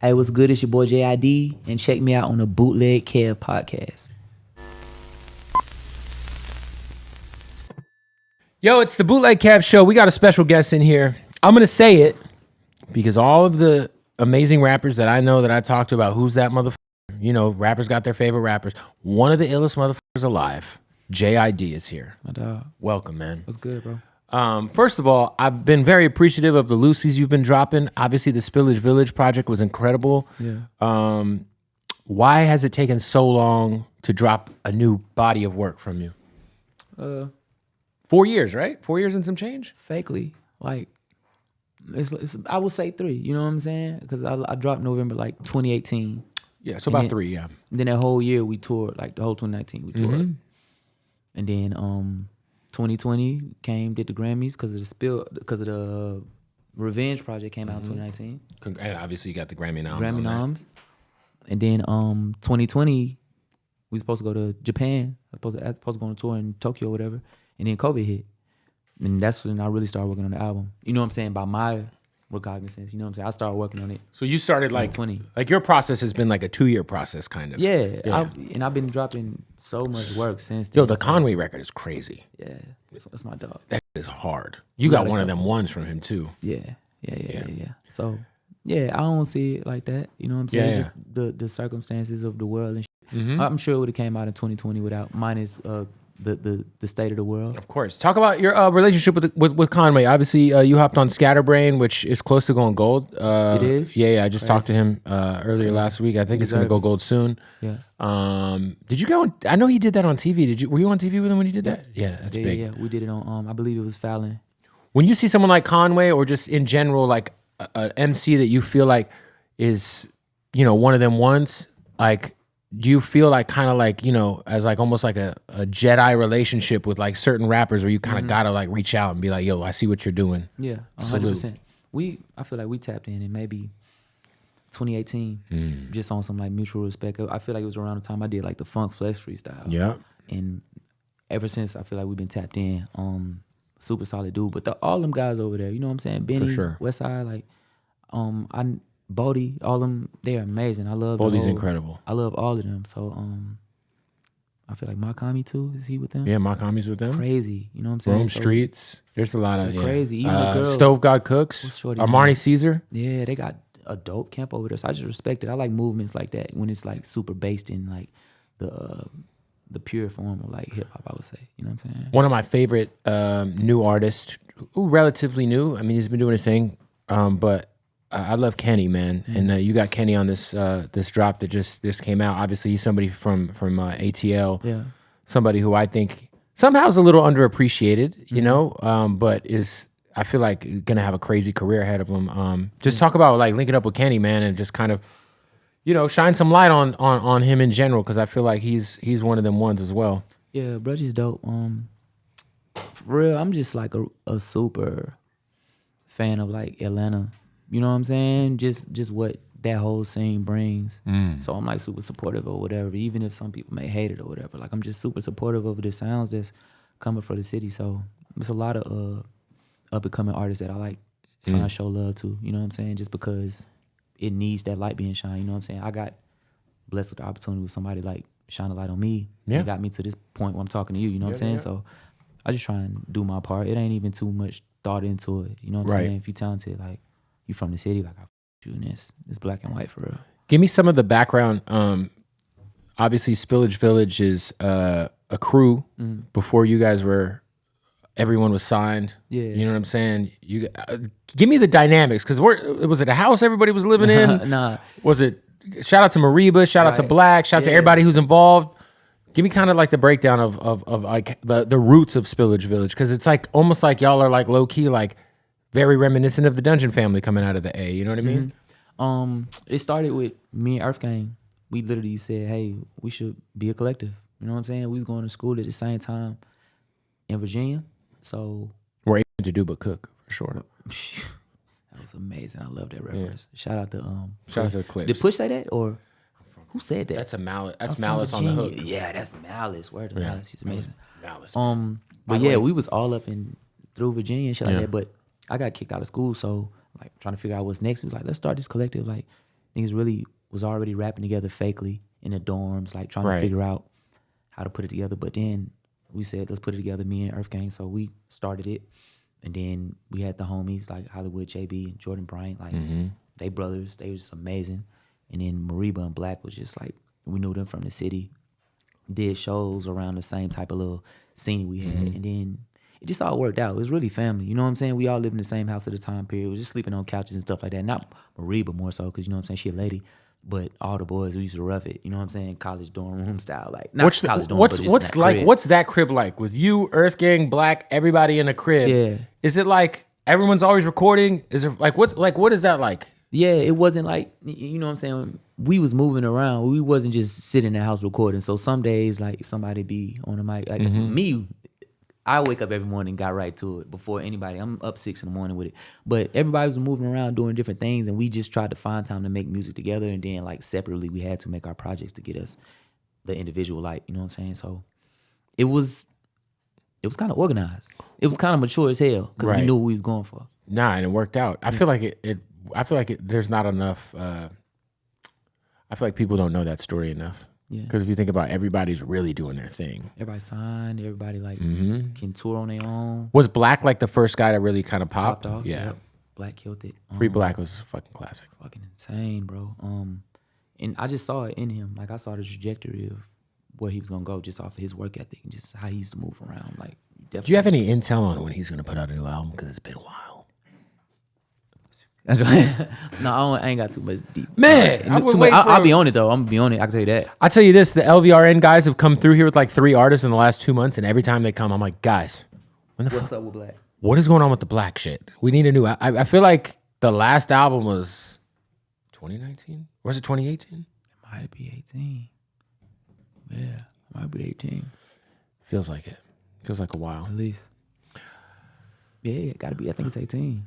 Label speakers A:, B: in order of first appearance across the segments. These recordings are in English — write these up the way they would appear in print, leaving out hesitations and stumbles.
A: Hey, what's good? It's your boy J.I.D. and check me out on the Bootleg podcast.
B: Yo, it's the Bootleg Cab Show. We got a special guest in here. I'm going to say it because all of the amazing rappers that I know that I talked about, who's that motherfucker? You know, rappers got their favorite rappers. One of the illest motherfuckers alive, J.I.D. is here.
A: My dog.
B: Welcome, man.
A: What's good, bro?
B: First of all, I've been very appreciative of the Lucy's you've been dropping. Obviously, the Spillage Village project was incredible.
A: Yeah.
B: Why has it taken so long to drop a new body of work from you? 4 years, right? 4 years and some change?
A: Fakely. Like, it's I would say 3. You know what I'm saying? Because I dropped November, like, 2018.
B: Yeah, so about 3, yeah.
A: Then that whole year we toured, like, the whole 2019 we toured.
B: Mm-hmm.
A: And then 2020 came, did the Grammys because of the Revenge project came out in 2019.
B: And obviously, you got the Grammy noms.
A: Grammy noms. And then 2020, we supposed to go to Japan. I was supposed to go on a tour in Tokyo or whatever. And then COVID hit. And that's when I really started working on the album. You know what I'm saying? By my recognizance. You know what I'm saying? I started working on it.
B: So you started like your process has been like a 2-year process, kind of.
A: Yeah. And I've been dropping so much work since then.
B: Yo, the Conway record is crazy.
A: Yeah. That's my dog.
B: That is hard. You got one of them ones from him too.
A: Yeah. So, yeah, I don't see it like that. You know what I'm saying? It's just the circumstances of the world and shit. Mm-hmm. I'm sure it would have came out in 2020 without minus the state of the world.
B: Of course. Talk about your relationship with Conway. Obviously, you hopped on Scatterbrain, which is close to going gold.
A: It is?
B: Yeah. I just talked to him earlier last week. I think it's going to go gold soon.
A: Yeah.
B: Did you go? I know he did that on TV. Were you on TV with him when he did that? Yeah, that's big.
A: Yeah, we did it on. I believe it was Fallon.
B: When you see someone like Conway, or just in general, like an MC that you feel like is, you know, one of them ones, like, do you feel like kind of like, you know, as like almost like a JID relationship with like certain rappers where you kind of gotta like reach out and be like, yo, I see what you're doing?
A: Yeah, 100%. I feel like we tapped in maybe 2018, just on some like mutual respect. I feel like it was around the time I did like the Funk Flex freestyle.
B: Yeah. And
A: ever since, I feel like we've been tapped in. Super solid dude. But all them guys over there, you know what I'm saying? Benny,
B: for sure.
A: Westside, like, Bodie, all them, they're amazing. I love
B: Bodie's incredible.
A: I love all of them. So I feel like Makami too. Is he with them?
B: Yeah, Makami's with them.
A: Crazy. You know what I'm saying?
B: Rome Streets. There's a lot of
A: crazy. Even the girls.
B: Stove God Cooks. Armani Caesar.
A: Yeah, they got a dope camp over there. So I just respect it. I like movements like that when it's like super based in like the pure form of like hip hop, I would say. You know what I'm saying?
B: One of my favorite new artists, relatively new. I mean, he's been doing his thing, but I love Kenny, man. Mm-hmm. And you got Kenny on this drop that just came out. Obviously, he's somebody from ATL.
A: Yeah.
B: Somebody who I think somehow is a little underappreciated, you know, but is, I feel like, gonna have a crazy career ahead of him. Just talk about like linking up with Kenny, man, and just kind of, you know, shine some light on him in general, because I feel like he's one of them ones as well.
A: Yeah, Brudgy's dope. For real, I'm just like a super fan of like Atlanta. You know what I'm saying? Just what that whole scene brings. So I'm like super supportive or whatever, even if some people may hate it or whatever. Like, I'm just super supportive of the sounds that's coming from the city. So there's a lot of up and coming artists that I like trying to show love to. You know what I'm saying? Just because it needs that light being shined. You know what I'm saying? I got blessed with the opportunity with somebody like shine a light on me. Yeah. And got me to this point where I'm talking to you. You know what I'm saying? Yeah. So I just try and do my part. It ain't even too much thought into it. You know what I'm saying? If you talented, like, you from the city, like, I you in this. It's black and white for real.
B: Give me some of the background. Obviously, Spillage Village is a crew before you guys were. Everyone was signed. Yeah, you know what I'm saying. You give me the dynamics, because was it a house everybody was living in?
A: Nah.
B: Was it? Shout out to Mariba. Shout out to Black. Shout out to everybody who's involved. Give me kind of like the breakdown of like the roots of Spillage Village, because it's like almost like y'all are like low key like. Very reminiscent of the Dungeon Family coming out of the A. You know what I mean?
A: It started with me and Earth Gang. We literally said, hey, we should be a collective. You know what I'm saying? We was going to school at the same time in Virginia. So
B: we're able to do but cook, for sure.
A: That was amazing. I love that reference. Yeah. Shout out to
B: the Clips.
A: Did Push say that, or who said that?
B: That's a Malice. That's Malice on the hook.
A: Yeah, that's Malice. Word to Malice. He's amazing.
B: Malice.
A: But yeah, we was all up through Virginia and shit like that. But I got kicked out of school, so like trying to figure out what's next. It was like, let's start this collective. Like, niggas really was already rapping together fakely in the dorms, like trying to figure out how to put it together. But then we said, let's put it together, me and Earth Gang. So we started it. And then we had the homies like Hollywood JB and Jordan Bryant, like they brothers. They was just amazing. And then Mariba and Black was just like, we knew them from the city. Did shows around the same type of little scene we had. And then it just all worked out. It was really family. You know what I'm saying? We all lived in the same house at the time period. We was just sleeping on couches and stuff like that. Not Mariba more so, because you know what I'm saying? She a lady. But all the boys, we used to rough it. You know what I'm saying? College dorm room style. Like, not college dorm, but just
B: what's
A: that
B: like,
A: crib.
B: what's that crib like? With you, Earth Gang, Black, everybody in a crib.
A: Yeah.
B: Is it like everyone's always recording? Is it like, what is that like?
A: Yeah, it wasn't like, you know what I'm saying? We was moving around. We wasn't just sitting in the house recording. So some days, like, somebody be on the mic. Like, me, I wake up every morning and got right to it before anybody. I'm up 6 in the morning with it. But everybody was moving around doing different things, and we just tried to find time to make music together. And then, like, separately, we had to make our projects to get us the individual light. You know what I'm saying? So it was kind of organized. It was kind of mature as hell because we knew what we was going for.
B: Nah, and it worked out. I feel like there's not enough. I feel like people don't know that story enough.
A: Yeah.
B: Because if you think about it, everybody's really doing their thing.
A: Everybody signed. Everybody like can tour on their own.
B: Was Black like the first guy that really kind of popped?
A: Off.
B: Yeah.
A: Yep. Black killed it.
B: Free Black was fucking classic.
A: Fucking insane, bro. And I just saw it in him. Like I saw the trajectory of where he was gonna go just off of his work ethic and just how he used to move around. Like, definitely.
B: Do you have any intel on when he's gonna put out a new album? Because it's been a while.
A: That's right. No, I ain't got too much deep.
B: Man,
A: I'll be on it though. I'm gonna be on it. I can tell you that.
B: I tell you this: the LVRN guys have come through here with like 3 artists in the last 2 months, and every time they come, I'm like, guys,
A: What's up with Black?
B: What is going on with the Black shit? We need a new. I feel like the last album was 2019. Was it 2018?
A: It might be 18. Yeah, might be 18.
B: Feels like it. Feels like a while.
A: At least. Yeah, it gotta be. I think it's 18.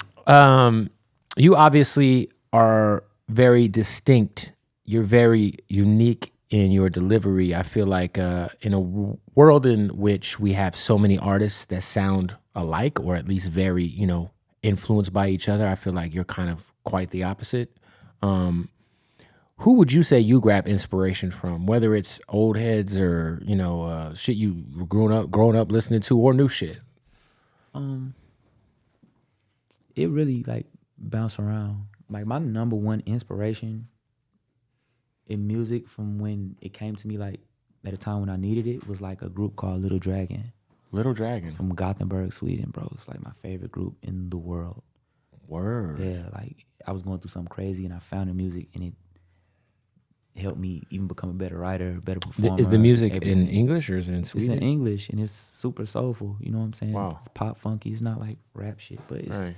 B: You obviously are very distinct. You're very unique in your delivery. I feel like in a world in which we have so many artists that sound alike, or at least very, influenced by each other, I feel like you're kind of quite the opposite. Who would you say you grab inspiration from, whether it's old heads or, shit you grown up listening to, or new shit?
A: It really like bounce around. Like my number one inspiration in music from when it came to me, like at a time when I needed it, was like a group called Little Dragon.
B: Little Dragon
A: from Gothenburg, Sweden, bro. It's like my favorite group in the world.
B: Word.
A: Yeah, like I was going through something crazy and I found the music and it helped me even become a better writer, better performer.
B: Is the music in English or is it in Swedish?
A: It's in English and it's super soulful. You know what I'm saying?
B: Wow.
A: It's pop funky. It's not like rap shit, but it's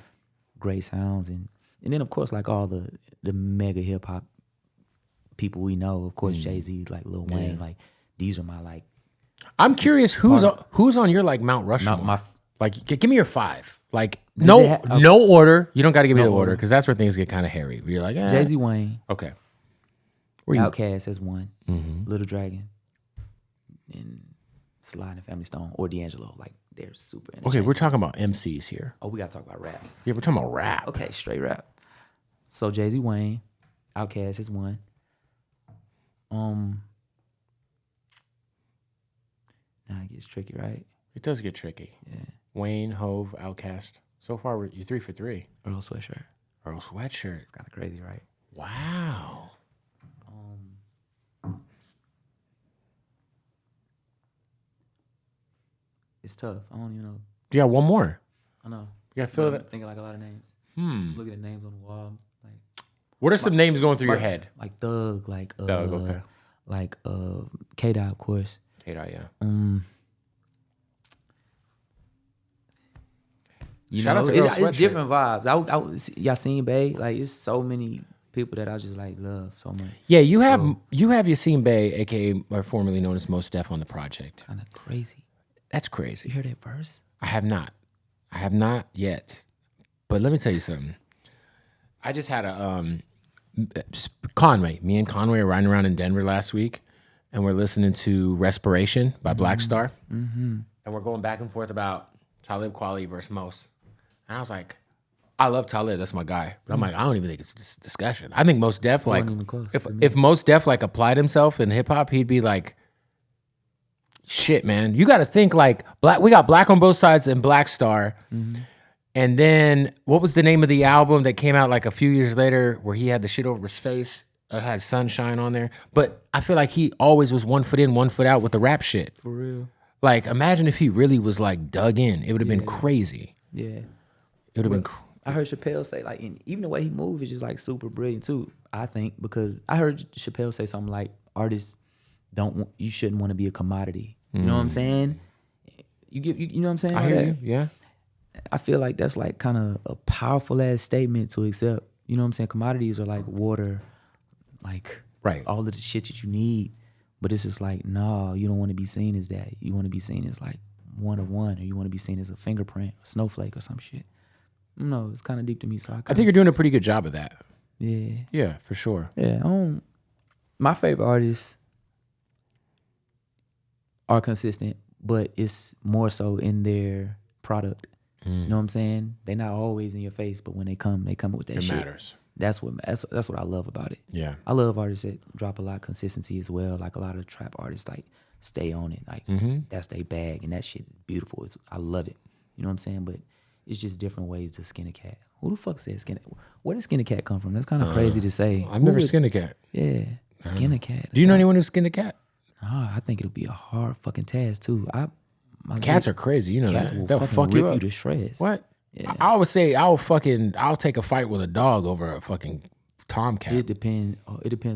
A: great sounds and then of course like all the mega hip hop people we know. Of course Jay-Z, like Lil Wayne, like these are my like.
B: I'm curious who's on your like Mount Rushmore. Give me your 5. Like no order. You don't got to give me the order because that's where things get kind of hairy. You're like
A: Jay-Z, Wayne.
B: Okay.
A: Outkast as one. Little Dragon. And Sly and the Family Stone or D'Angelo. Like they're super.
B: Okay, we're talking about MCs here.
A: Oh, we gotta talk about rap.
B: Yeah, we're talking about rap.
A: Okay, straight rap. So Jay-Z, Wayne. Outkast is one. Now it gets tricky, right?
B: It does get tricky.
A: Yeah.
B: Wayne, Hove, Outkast. So far, you're 3 for 3.
A: Earl Sweatshirt.
B: Earl Sweatshirt.
A: It's kind of crazy, right?
B: Wow.
A: It's tough. I don't even know.
B: You got one more.
A: I know.
B: You gotta fill it.
A: I'm thinking like a lot of names. Look at the names on the wall. Like,
B: what are some names going through your head?
A: Like Thug, like
B: okay.
A: Like K-Dot, of course.
B: K-Dot, yeah.
A: Shout out to it's different vibes. I y'all seen Bay? Like it's so many people that I just like love so much.
B: Yeah, you have Yassine Bey, aka or formerly known as Mos Def, on the project.
A: Kind of crazy.
B: That's crazy.
A: You hear that verse?
B: I have not yet. But let me tell you something. I just had a Conway. Me and Conway were riding around in Denver last week, and we're listening to Respiration by Black Star. And we're going back and forth about Talib Kweli versus Mos. And I was like, I love Talib. That's my guy. But I'm like, I don't even think it's this discussion. I think Mos Def, like,
A: even close
B: if Mos Def, like, applied himself in hip hop, he'd be like, shit, man. You got to think, like, we got Black on Both Sides and Black Star.
A: Mm-hmm.
B: And then what was the name of the album that came out like a few years later where he had the shit over his face? It had Sunshine on there. But I feel like he always was 1 foot in, 1 foot out with the rap shit.
A: For real.
B: Like, imagine if he really was like dug in. It would have been crazy.
A: Yeah.
B: It would have been
A: I heard Chappelle say, like, and even the way he moves is just like super brilliant too, I think, because I heard Chappelle say something like, artists you shouldn't want to be a commodity. You know what I'm saying? You know what I'm saying?
B: I hear you, yeah.
A: I feel like that's like kind of a powerful ass statement to accept. You know what I'm saying? Commodities are like water, like all of the shit that you need. But it's just like, no, you don't want to be seen as that. You want to be seen as like one of one, or you want to be seen as a fingerprint, a snowflake, or some shit. No, it's kind of deep to me. So I
B: think you're doing a pretty good job of that.
A: Yeah.
B: Yeah, for sure.
A: Yeah. My favorite artists are consistent, but it's more so in their product. You know what I'm saying? They're not always in your face, but when they come with that shit.
B: It matters.
A: That's what I love about it.
B: Yeah.
A: I love artists that drop a lot of consistency as well. Like a lot of trap artists, like stay on it. Like that's their bag, and that shit's beautiful. I love it. You know what I'm saying? But it's just different ways to skin a cat. Who the fuck said skin? Where did skin a cat come from? That's kind of crazy to say.
B: I've never skinned a cat.
A: Yeah, skin a cat.
B: Do you know anyone who skinned a cat?
A: I think it'll be a hard fucking task too.
B: Cats are crazy. You know
A: cats
B: that.
A: will
B: They'll
A: fucking
B: fuck you
A: rip
B: up.
A: you to shreds.
B: What?
A: Yeah.
B: I always say I'll take a fight with a dog over a fucking tomcat.
A: It depends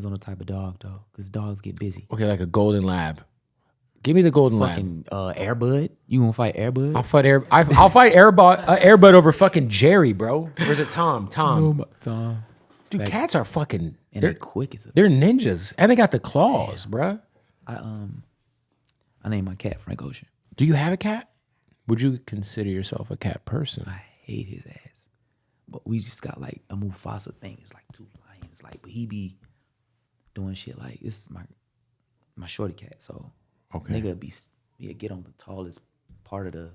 A: on the type of dog though, because dogs get busy.
B: Okay, like a golden lab. Give me the golden
A: fucking Airbud. You gonna fight Airbud?
B: I'll fight Airbud over fucking Jerry, bro. Where's it? Tom.
A: Tom.
B: Dude, cats are fucking.
A: And they're quick as a.
B: They're ninjas, and they got the claws, bro.
A: I named my cat Frank Ocean.
B: Do you have a cat? Would you consider yourself a cat person?
A: I hate his ass, but we just got like a Mufasa thing. It's like 2 lions, like, but he be doing shit like this is my shorty cat. So nigga get on the tallest part of the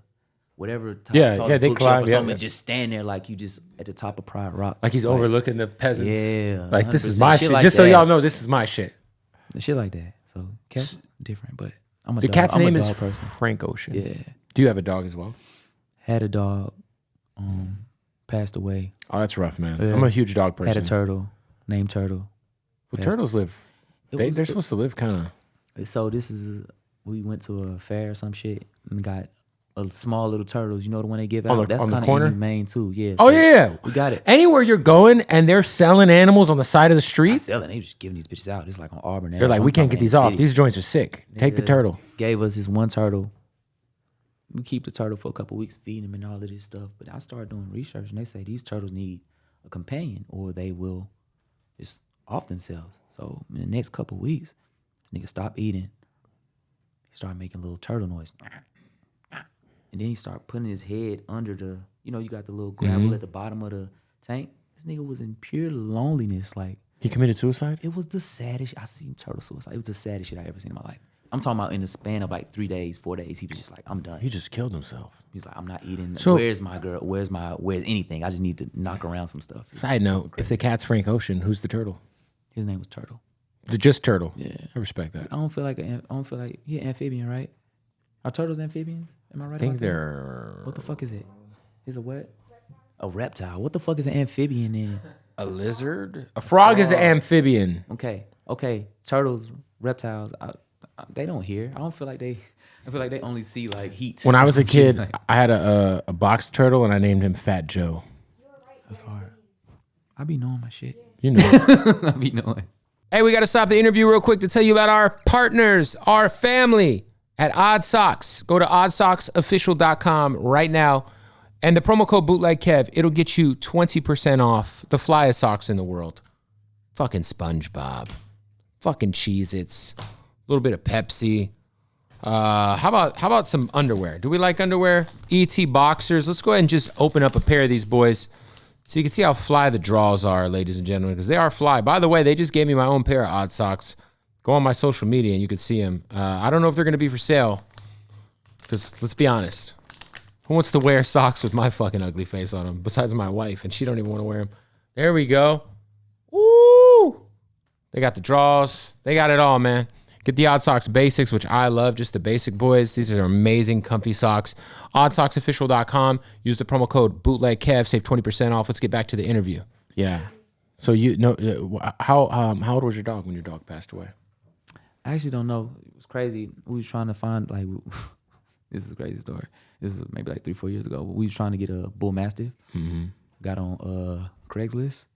A: whatever.
B: They climb.
A: And just stand there like you just at the top of Pride Rock,
B: like he's overlooking the peasants.
A: Yeah,
B: like this is my shit.
A: Like
B: just so y'all know, this is my shit.
A: Shit like that. So cat's different, but
B: the cat's name is Frank Ocean.
A: Yeah.
B: Do you have a dog as well?
A: Had a dog, passed away.
B: Oh, that's rough, man.
A: Yeah.
B: I'm a huge dog person.
A: Had a turtle, named Turtle.
B: Well, turtles live. They're supposed to live kind
A: of. So we went to a fair or some shit and got a small little turtles. You know the one they give out? That's kind of inhumane too. Yeah.
B: So yeah.
A: We got it.
B: Anywhere you're going and they're selling animals on the side of the street.
A: Selling. They just giving these bitches out. It's like on Auburn.
B: They're like, we can't get these off. These joints are sick. Take the turtle.
A: Gave us this one turtle. We keep the turtle for a couple weeks, feeding him and all of this stuff. But I started doing research, and they say these turtles need a companion, or they will just off themselves. So in the next couple weeks, nigga stopped eating. He started making little turtle noise, and then he started putting his head under the, you got the little gravel at the bottom of the tank. This nigga was in pure loneliness. Like,
B: he committed suicide?
A: It was the saddest. I seen turtle suicide. It was the saddest shit I ever seen in my life. I'm talking about in the span of like 3 days, 4 days, he was just like, I'm done.
B: He just killed himself.
A: He's like, I'm not eating.
B: So,
A: where's my girl? Where's anything? I just need to knock around some stuff.
B: Side note, if the cat's Frank Ocean, who's the turtle?
A: His name was Turtle.
B: Just Turtle.
A: Yeah.
B: I respect that.
A: I don't feel like he an amphibian, right? Are turtles amphibians? Am I right?
B: I think they're.
A: What the fuck is it? Is it what? A reptile. What the fuck is an amphibian then?
B: A lizard? A frog is an amphibian.
A: Okay. Turtles, reptiles, they don't hear. I feel like they only see like heat.
B: When I was a kid, I had a box turtle and I named him Fat Joe.
A: That's hard. I be knowing my shit.
B: You know.
A: I be knowing.
B: Hey, we got to stop the interview real quick to tell you about our partners, our family at Odd Socks. Go to oddsocksofficial.com right now. And the promo code Bootleg Kev, it'll get you 20% off the flyest socks in the world. Fucking SpongeBob. Fucking Cheez-Its. A little bit of Pepsi. How about some underwear? Do we like underwear? ET boxers. Let's go ahead and just open up a pair of these boys so you can see how fly the draws are, ladies and gentlemen, because they are fly. By the way, they just gave me my own pair of Odd Socks. Go on my social media and you can see them. I don't know if they're going to be for sale because let's be honest. Who wants to wear socks with my fucking ugly face on them? Besides my wife, and she don't even want to wear them. There we go. Woo! They got the draws. They got it all, man. Get the Odd Socks Basics, which I love, just the basic boys. These are amazing, comfy socks. OddSocksOfficial.com. Use the promo code BootlegKev. Save 20% off. Let's get back to the interview. Yeah. So you know, how old was your dog when your dog passed away?
A: I actually don't know. It was crazy. We was trying to find like this is a crazy story. This is maybe like 3-4 years ago. We was trying to get a bull mastiff. Mm-hmm. Got on Craigslist.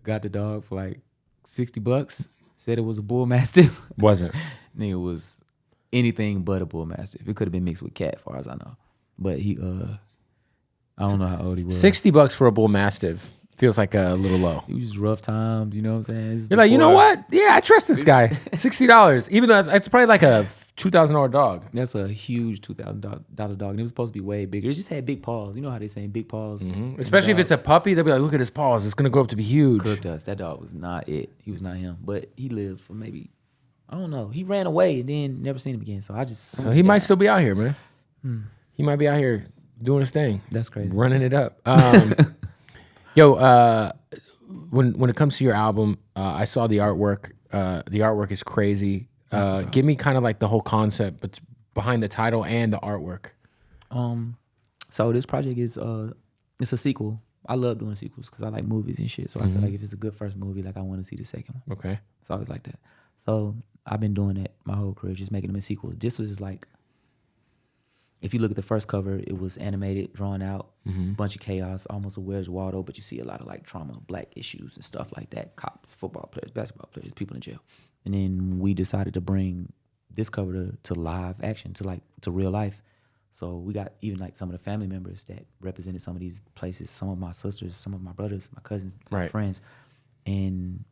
A: Got the dog for like $60. Said it was a bull mastiff.
B: Wasn't.
A: Nigga was anything but a bull mastiff. It could have been mixed with cat, as far as I know. But he I don't know how old he was.
B: $60 for a bull mastiff feels like a little low.
A: It was just rough times, you know what I'm saying?
B: You're like, you know what? Yeah, I trust this guy. $60, even though it's probably like a $2,000 dog.
A: That's a huge $2,000 dog, and it was supposed to be way bigger. It just had big paws. You know how they say big paws?
B: Mm-hmm. Especially if it's a puppy, they'll be like, look at his paws. It's going to grow up to be huge.
A: Cooked us. That dog was not it. He was not him. But he lived for maybe, I don't know. He ran away and then never seen him again. So I just
B: So he might still be out here, man. He might be out here doing his thing.
A: That's crazy.
B: Running it up. When it comes to your album, I saw the artwork. The artwork is crazy. Give me kind of like the whole concept, but behind the title and the artwork.
A: So this project is it's a sequel. I love doing sequels because I like movies and shit. So I feel like if it's a good first movie, like I want to see the second one.
B: Okay.
A: It's always like that. So I've been doing that my whole career, just making them in sequels. This was just like, if you look at the first cover, it was animated, drawn out, bunch of chaos, almost a Where's Waldo, but you see a lot of like trauma, black issues and stuff like that. Cops, football players, basketball players, people in jail. And then we decided to bring this cover to live action, to real life. So we got even like some of the family members that represented some of these places, some of my sisters, some of my brothers, my cousins, my friends, and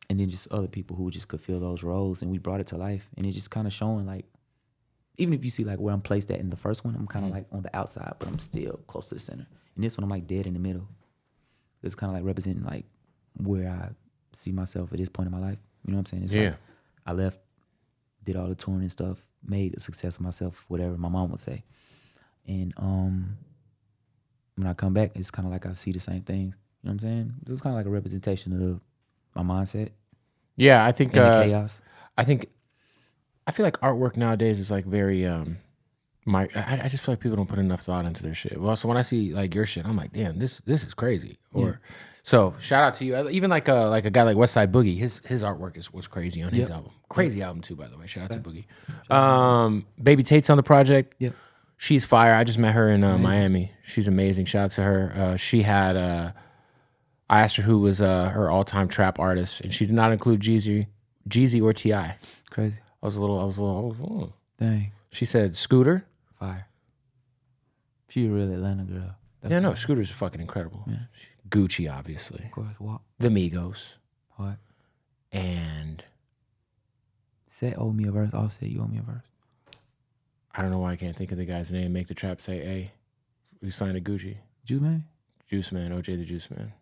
A: then just other people who just could fill those roles. And we brought it to life. And it's just kind of showing like, even if you see like where I'm placed at in the first one, I'm kind of like on the outside, but I'm still close to the center. And this one, I'm like dead in the middle. It's kind of like representing like where I see myself at this point in my life. You know what I'm saying? It's like I left, did all the touring and stuff, made a success of myself, whatever my mom would say. And when I come back, it's kind of like I see the same things. You know what I'm saying? It's kind of like a representation of my mindset.
B: Yeah, I think
A: and the chaos.
B: I feel like artwork nowadays is like very I just feel like people don't put enough thought into their shit. Well, so when I see like your shit, I'm like, damn, this is crazy. Or so shout out to you. Even like a guy like West Side Boogie, his artwork was crazy on his album. Crazy album too, by the way. Shout out to Boogie. Baby Tate's on the project. Yep. She's fire. I just met her in Miami. She's amazing. Shout out to her. She had I asked her who was her all-time trap artist, and she did not include Jeezy or T.I.
A: Crazy.
B: I was a little.
A: Dang.
B: She said Scooter.
A: Fire. She a real Atlanta girl.
B: No, Scooter's fucking incredible. Yeah. Gucci, obviously.
A: Of course. What?
B: The Migos.
A: What?
B: And
A: Set owe me a verse. I'll say you owe me a verse.
B: I don't know why I can't think of the guy's name. Make the trap say, hey, we signed to Gucci.
A: Juice Man?
B: Juice Man, OJ the Juice Man.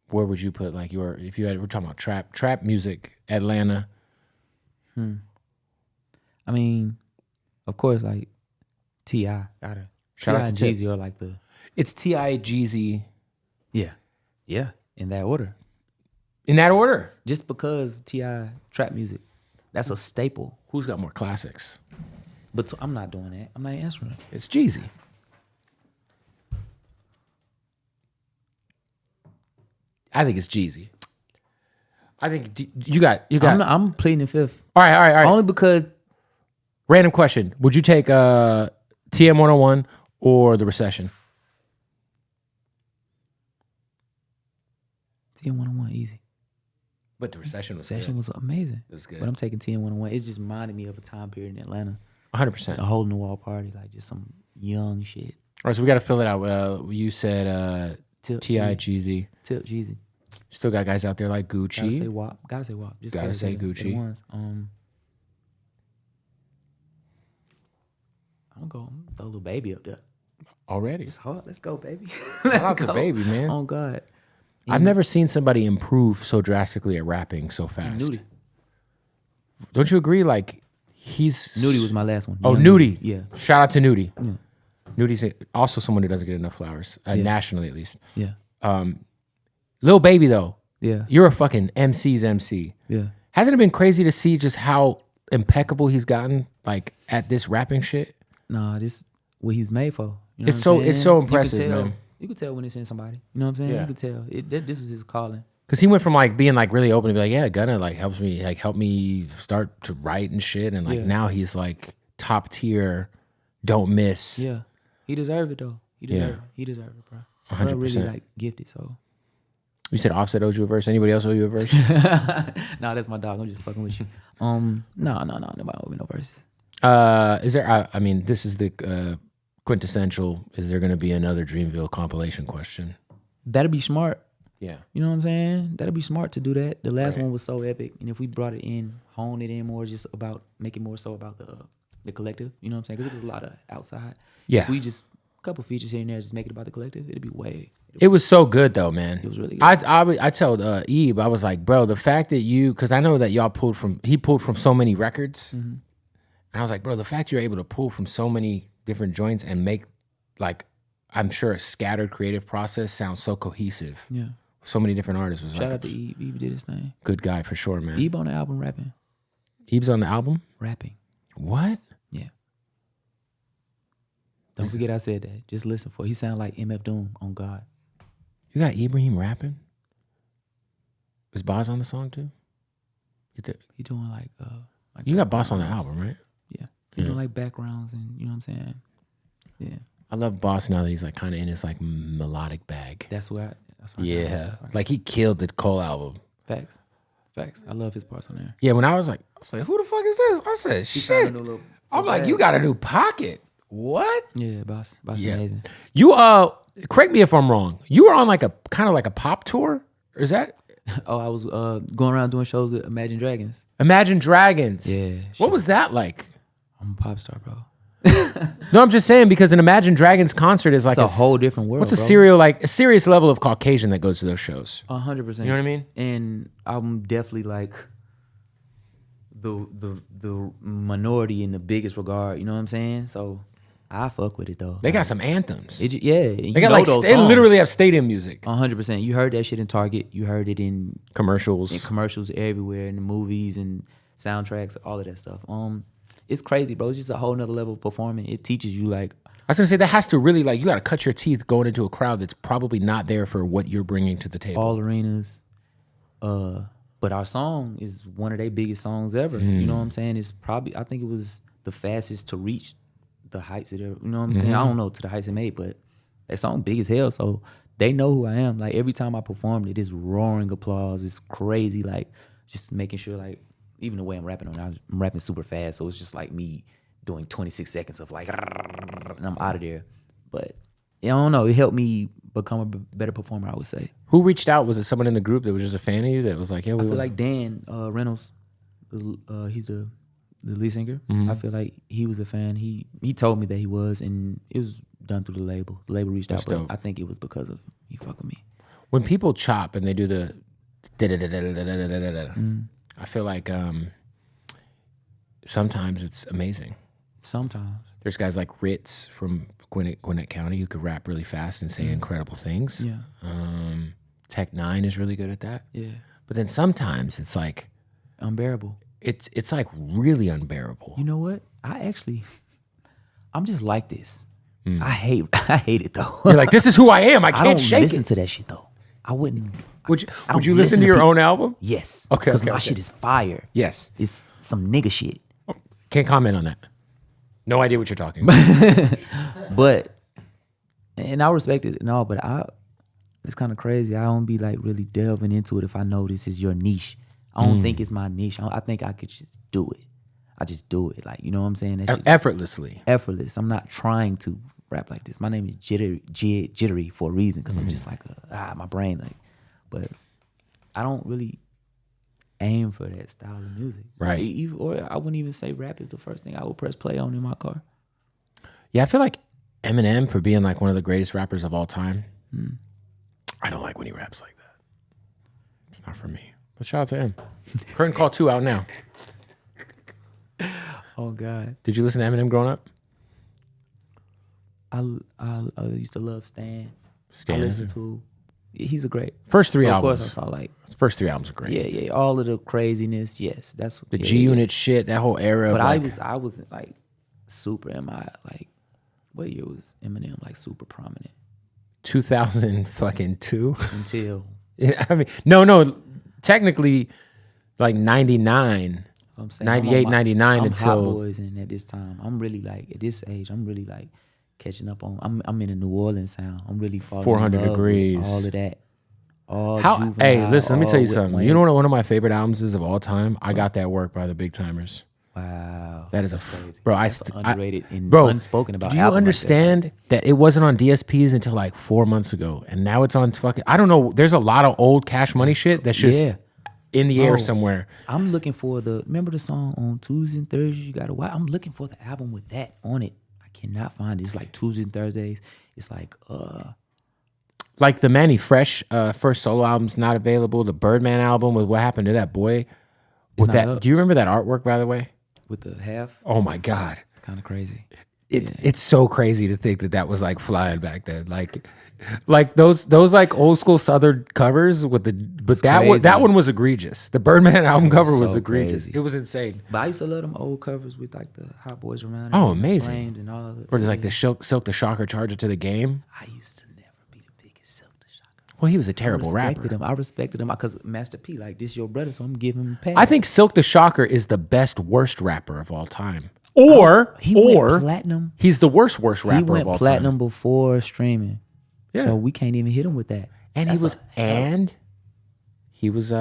B: Where would you put like we're talking about trap music, Atlanta?
A: I mean, of course, like T.I. Gotta
B: shout out to
A: Jeezy are like
B: it's T.I. Jeezy. Yeah.
A: In that order.
B: In that order.
A: Just because T.I. trap music, that's a staple.
B: Who's got more classics?
A: But I'm not doing that. I'm not answering it.
B: It's Jeezy. I think it's Jeezy. I think you got.
A: I'm pleading fifth.
B: All right.
A: Only because.
B: Random question: would you take TM 101 or The Recession?
A: TM 101 easy.
B: But The Recession was
A: was amazing.
B: It was good.
A: But I'm taking TM 101. It just reminded me of a time period in Atlanta.
B: 100%.
A: A hole in the wall party, like just some young shit.
B: All right, so we got to fill it out. You said T.I. Jeezy.
A: Tip Jeezy.
B: Still got guys out there like Gucci.
A: Gotta say WAP. Just
B: gotta say Gucci.
A: I'm gonna go throw a little baby up there.
B: Already?
A: It's hard. Let's go, baby.
B: Shout out to Baby, man.
A: Oh, God.
B: I've never seen somebody improve so drastically at rapping so fast. Don't you agree? Like,
A: Nudie was my last one.
B: Oh,
A: Young
B: Nudie.
A: Yeah.
B: Shout out to Nudie.
A: Yeah.
B: Nudie's also someone who doesn't get enough flowers, nationally at least.
A: Yeah.
B: Lil Baby though,
A: Yeah.
B: you're a fucking MC's MC.
A: Yeah.
B: Hasn't it been crazy to see just how impeccable he's gotten, like at this rapping shit?
A: Nah, this what he's made for. You know
B: It's so impressive,
A: you can tell,
B: man.
A: You can tell when it's in somebody. You know what I'm saying?
B: Yeah.
A: You can tell. This was his calling.
B: Cause he went from like being like really open to be like, yeah, Gunna like help me start to write and shit, and like now he's like top tier, don't miss.
A: Yeah. He deserved it though. He deserved it, bro.
B: 100%.
A: Bro really like gifted, so.
B: You said Offset owes you a verse. Anybody else owe you a verse?
A: Nah, that's my dog. I'm just fucking with you. No, nobody owe me no verses.
B: Is there? I mean, this is the quintessential. Is there going to be another Dreamville compilation question?
A: That'd be smart.
B: Yeah.
A: You know what I'm saying? That'd be smart to do that. The last one was so epic, and if we brought it in, hone it in more, just about make it more so about the collective. You know what I'm saying? Because it was a lot of outside.
B: Yeah.
A: If we just a couple features here and there, just make it about the collective, it'd be way.
B: It was so good though, man.
A: It was really good.
B: I told Ebe, I was like, bro, the fact that because I know that y'all he pulled from so many records. Mm-hmm. And I was like, bro, the fact you're able to pull from so many different joints and make like, I'm sure a scattered creative process sounds so cohesive.
A: Yeah.
B: So many different artists. Was
A: Shout out to Ebe. Ebe did his thing.
B: Good guy for sure, man.
A: Ebe on the album rapping.
B: Ebe's on the album?
A: Rapping.
B: What?
A: Yeah. Don't forget I said that. Just listen for it. He sound like MF Doom on God.
B: You got Ibrahim rapping? Is Boz on the song too?
A: He doing like
B: you got Boss on the album, right?
A: Yeah. He doing like backgrounds and you know what I'm saying? Yeah.
B: I love Boss now that he's like kind of in his like melodic bag.
A: That's where
B: Like he killed the Cole album.
A: Facts. I love his parts on there.
B: Yeah, when I was like, who the fuck is this? I said, shit. I'm like, you got a new pocket. What?
A: Yeah, Boss is amazing.
B: You correct me if I'm wrong. You were on like a kind of like a pop tour? Or is that?
A: Oh, I was going around doing shows with Imagine Dragons.
B: Imagine Dragons.
A: Yeah.
B: What was that like?
A: I'm a pop star, bro.
B: No, I'm just saying because an Imagine Dragons concert is like
A: it's a whole different world.
B: What's a serious level of Caucasian that goes to those shows?
A: 100%.
B: You know what I mean?
A: And I'm definitely like the minority in the biggest regard. You know what I'm saying? So I fuck with it though.
B: They got some anthems.
A: They
B: got like they literally have stadium music.
A: 100%. You heard that shit in Target. You heard it in
B: commercials.
A: Everywhere, in the movies and soundtracks, all of that stuff. It's crazy, bro. It's just a whole nother level of performing. It teaches you like.
B: I was gonna say that has to really like you got to cut your teeth going into a crowd that's probably not there for what you're bringing to the table.
A: All arenas. But our song is one of their biggest songs ever. You know what I'm saying? It's probably I think it was the fastest to reach the heights of their, you know what I'm saying? I don't know to the heights it made, but that song big as hell. So they know who I am. Like every time I performed it is roaring applause. It's crazy. Like just making sure like even the way I'm rapping on it, I'm rapping super fast. So it's just like me doing 26 seconds of like, and I'm out of there. But yeah, I don't know. It helped me become a better performer, I would say.
B: Who reached out? Was it someone in the group that was just a fan of you that was like, yeah,
A: I feel like Dan Reynolds, he's the lead singer. I feel like he was a fan. He told me that he was, and it was done through the label. The label reached out, but I think it was because of he fuck with me.
B: When people chop and they do the I feel like sometimes it's amazing.
A: Sometimes.
B: There's guys like Ritz from Gwinnett County who could rap really fast and say incredible things.
A: Yeah.
B: Tech 9 is really good at that.
A: Yeah.
B: But then sometimes it's like
A: unbearable.
B: It's like really unbearable.
A: You know what? I'm just like this. I hate it though.
B: You're like, this is who I am. I can't shake it.
A: I don't listen to that shit though. I wouldn't.
B: Would you listen to your own album?
A: Yes.
B: Okay.
A: Because my shit is fire.
B: Yes.
A: It's some nigga shit.
B: Can't comment on that. No idea what you're talking about.
A: But, and I respect it and all, but it's kind of crazy. I don't be like really delving into it if I know this is your niche. I don't think it's my niche. I think I could just do it. I just do it. Like, you know what I'm saying? That shit,
B: effortlessly.
A: Effortless. I'm not trying to rap like this. My name is Jittery for a reason because I'm just like, my brain. Like, but I don't really aim for that style of music.
B: Right.
A: Or I wouldn't even say rap is the first thing I would press play on in my car.
B: Yeah, I feel like Eminem for being like one of the greatest rappers of all time. I don't like when he raps like that. It's not for me. But shout out to him. Curtain Call 2 out now.
A: Oh God.
B: Did you listen to Eminem growing up?
A: I used to love Stan.
B: Stan.
A: I listened to. He's a great.
B: First three
A: so
B: albums.
A: Of course, I saw like.
B: First 3 albums are great.
A: Yeah. All of the craziness. Yes, that's
B: The G Unit shit. That whole era.
A: But
B: of
A: I wasn't like super. What year was Eminem like super prominent?
B: 2002
A: until.
B: Yeah, I mean, no. Technically, like 99.
A: I'm saying
B: 98, 99
A: I'm
B: until
A: Hot Boys, and at this time, I'm really like at this age, I'm really like catching up on. I'm in a New Orleans sound. I'm really falling
B: 400
A: in love
B: degrees.
A: with all of that.
B: Hey, listen, let me tell you something.
A: Wayne.
B: You know what one of my favorite albums is of all time? I Got That Work by the Big Timers.
A: Wow,
B: That is
A: crazy.
B: Bro,
A: That's underrated and
B: bro,
A: unspoken about.
B: Do you
A: album
B: understand
A: like
B: that it wasn't on DSPs until like 4 months ago, and now it's on fucking? I don't know. There's a lot of old Cash Money shit that's just in the air somewhere.
A: I'm looking for remember the song on Tuesdays and Thursdays you gotta watch? I'm looking for the album with that on it. I cannot find it. It's like Tuesdays and Thursdays. It's
B: like the Manny Fresh first solo album's not available. The Birdman album with What Happened to That Boy. With that,
A: up.
B: do you remember that artwork, by the way?
A: with the half.
B: Oh my God.
A: It's kind of crazy.
B: It's so crazy to think that was like flying back then. Like those like old school Southern covers with that one was egregious. The Birdman album cover was egregious.
A: Crazy.
B: It was insane.
A: But I used to love them old covers with like the Hot Boys around.
B: Oh,
A: and
B: amazing.
A: Flames and all of it.
B: Or like the Silk the Shocker Charger to the Game.
A: I used to never be the biggest Silk the Shocker.
B: Well, he was a terrible rapper.
A: I respected him because Master P, like, this your brother, so I'm giving him a pass.
B: I think Silk the Shocker is the best worst rapper of all time. Or
A: went platinum.
B: He's the worst rapper of all time.
A: He went platinum before streaming.
B: Yeah.
A: So we can't even hit him with that.
B: And he was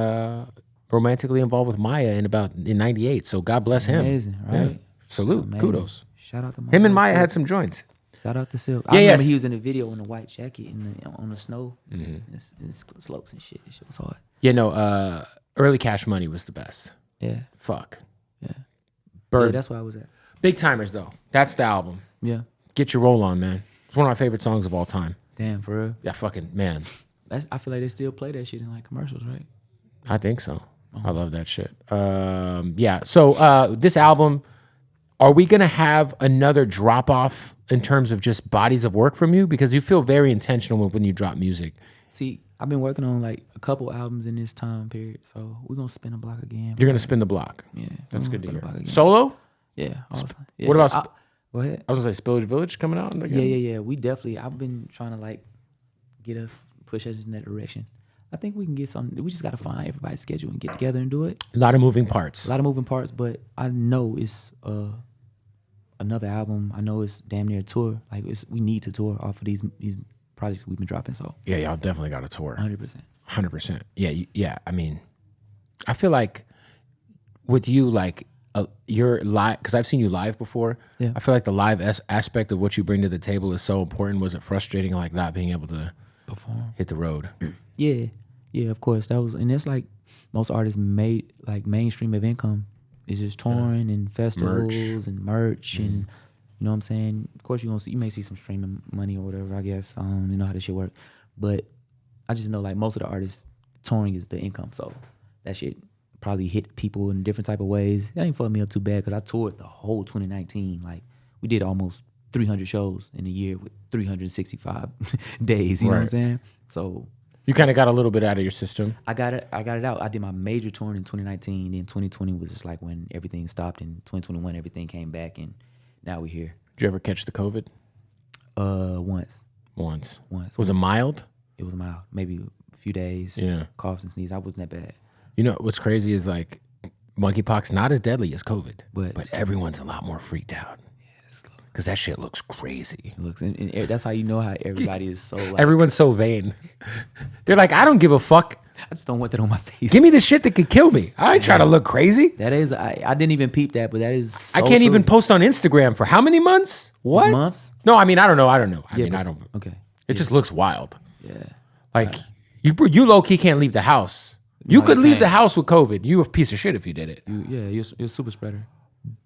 B: romantically involved with Maya in 98. So God bless him.
A: Amazing, right?
B: Yeah. Salute. Kudos.
A: Shout out to Maya.
B: Him and Maya had some joints.
A: Shout out to Silk.
B: Yeah,
A: I remember he was in a video in a white jacket on the snow, in slopes and shit. That shit was hard.
B: Yeah, no, early Cash Money was the best.
A: Yeah.
B: Fuck.
A: Yeah.
B: Bird.
A: Yeah, that's where I was at.
B: Big Timers, though. That's the album.
A: Yeah.
B: Get Your Roll On, man. It's one of my favorite songs of all time.
A: Damn, for real.
B: Yeah, fucking, man.
A: I feel like they still play that shit in like commercials, right?
B: I think so. I love that shit. Yeah, so this album, are we going to have another drop-off in terms of just bodies of work from you? Because you feel very intentional when you drop music.
A: See, I've been working on like a couple albums in this time period, so we're going to spin the block again.
B: You're going to spin the block.
A: Yeah.
B: That's good to hear.
A: Again.
B: Solo?
A: Yeah. Yeah.
B: What about...
A: Go ahead.
B: I was going to say Spillage Village coming out? Again?
A: Yeah. We definitely... I've been trying to like push us in that direction. I think we can get something. We just got to find everybody's schedule and get together and do it.
B: A lot of moving parts.
A: But I know it's another album. I know it's damn near a tour. Like we need to tour off of these projects we've been dropping. So
B: yeah, y'all definitely got a tour.
A: 100%.
B: Yeah. I mean, I feel like with you, like you're live because I've seen you live before.
A: Yeah.
B: I feel like the live aspect of what you bring to the table is so important. Was it frustrating, like not being able to
A: perform,
B: hit the road?
A: Yeah, of course. And that's like most artists made like mainstream of income is just touring and festivals and merch and you know what I'm saying. Of course, you may see some streaming money or whatever. I guess I don't even know how this shit work, but I just know like most of the artists touring is the income, so that shit probably hit people in different type of ways. That ain't fucked me up too bad because I toured the whole 2019. Like we did almost 300 shows in a year with 365 days. You know what I'm saying? So.
B: You kind of got a little bit out of your system.
A: I got it out. I did my major touring in 2019. Then 2020 was just like when everything stopped. In 2021, everything came back, and now we're here.
B: Did you ever catch the COVID?
A: Once.
B: Was it mild?
A: It was mild. Maybe a few days.
B: Yeah.
A: Coughs and sneezes. I wasn't that bad.
B: You know what's crazy is like monkeypox not as deadly as COVID, but everyone's a lot more freaked out. Because that shit looks crazy.
A: It looks, and that's how you know how everybody is so like...
B: Everyone's so vain. They're like, I don't give a fuck.
A: I just don't want that on my face.
B: Give me the shit that could kill me. I ain't trying to look crazy.
A: That is, I didn't even peep that, but that is so
B: I can't
A: true.
B: even post on Instagram for how many months? What?
A: It's months?
B: No, I mean, I don't know. I don't.
A: Okay.
B: It just looks wild.
A: Yeah.
B: Like, you low-key can't leave the house. You could leave the house with COVID. You a piece of shit if you did it.
A: You're a super spreader.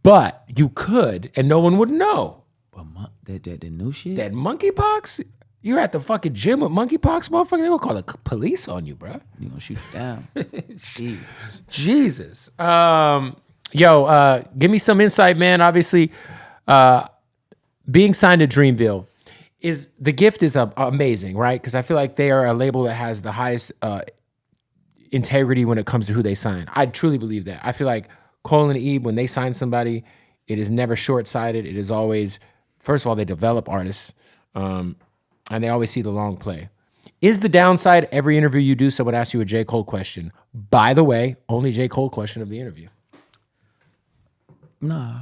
B: But you could, and no one would know.
A: But the new shit?
B: That monkeypox? You're at the fucking gym with monkeypox, motherfucker. They will call the police on you, bro.
A: You gonna shoot it down? Jeez.
B: Jesus. Yo, give me some insight, man. Obviously, being signed to Dreamville is the gift is amazing, right? Because I feel like they are a label that has the highest integrity when it comes to who they sign. I truly believe that. I feel like Cole and Eve, when they sign somebody, it is never short-sighted. It is always, first of all, they develop artists, and they always see the long play. Is the downside every interview you do, someone asks you a J. Cole question? By the way, only J. Cole question of the interview.
A: Nah.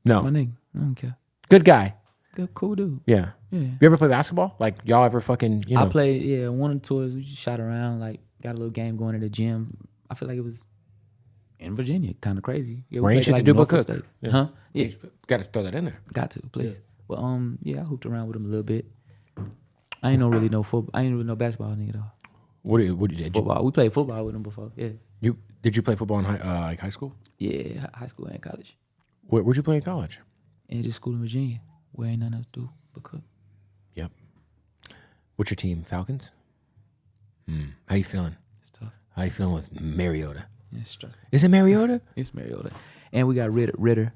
B: No.
A: My nigga. I don't care.
B: Good guy.
A: Good, cool dude.
B: Yeah.
A: Yeah.
B: You ever play basketball? Like, y'all ever fucking, you know?
A: I played, one of the tours. We just shot around, like, got a little game going at the gym. I feel like it was in Virginia. Kind of crazy. Yeah,
B: Where ain't shit to do but cook.
A: Yeah. Huh? Yeah.
B: Got to throw that in there.
A: Got to, please. Well, I hooped around with him a little bit. I ain't really no football. I ain't really no basketball nigga though.
B: What did you
A: football? We played football with him before. Yeah.
B: Did you play football in high school?
A: Yeah, high school and college.
B: Where'd you play in college?
A: In this school in Virginia, where ain't nothing else to do but cook.
B: Yep. What's your team? Falcons? How you feeling?
A: It's tough.
B: How you feeling with Mariota?
A: It's tough.
B: Is it Mariota?
A: It's Mariota, and we got Ritter. Ritter?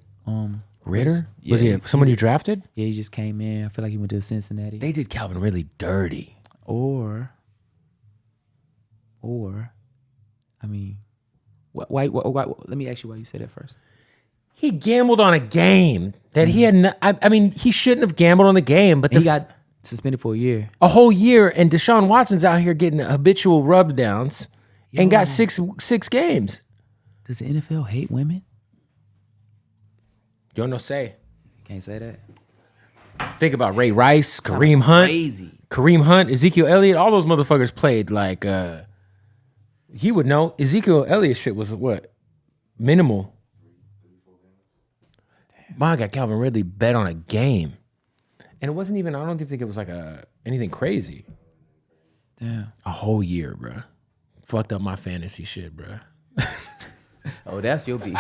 B: Was he someone you drafted?
A: Yeah, he just came in. I feel like he went to Cincinnati.
B: They did Calvin really dirty.
A: Or, I mean, why? Let me ask you why you said that first.
B: He gambled on a game that he had. I mean, he shouldn't have gambled on the game, but
A: he got suspended for a
B: whole year. And Deshaun Watson's out here getting habitual rub downs and got six games.
A: Does the NFL hate women?
B: Yo no say.
A: Can't say that.
B: Think about Ray Rice, Kareem Hunt, Kareem Hunt, Ezekiel Elliott. All those motherfuckers played like. He would know. Ezekiel Elliott shit was what? Minimal. My God, Calvin Ridley bet on a game. And it wasn't even, I don't even think it was like anything crazy.
A: Damn.
B: A whole year, bruh. Fucked up my fantasy shit, bruh.
A: Oh, that's your beef.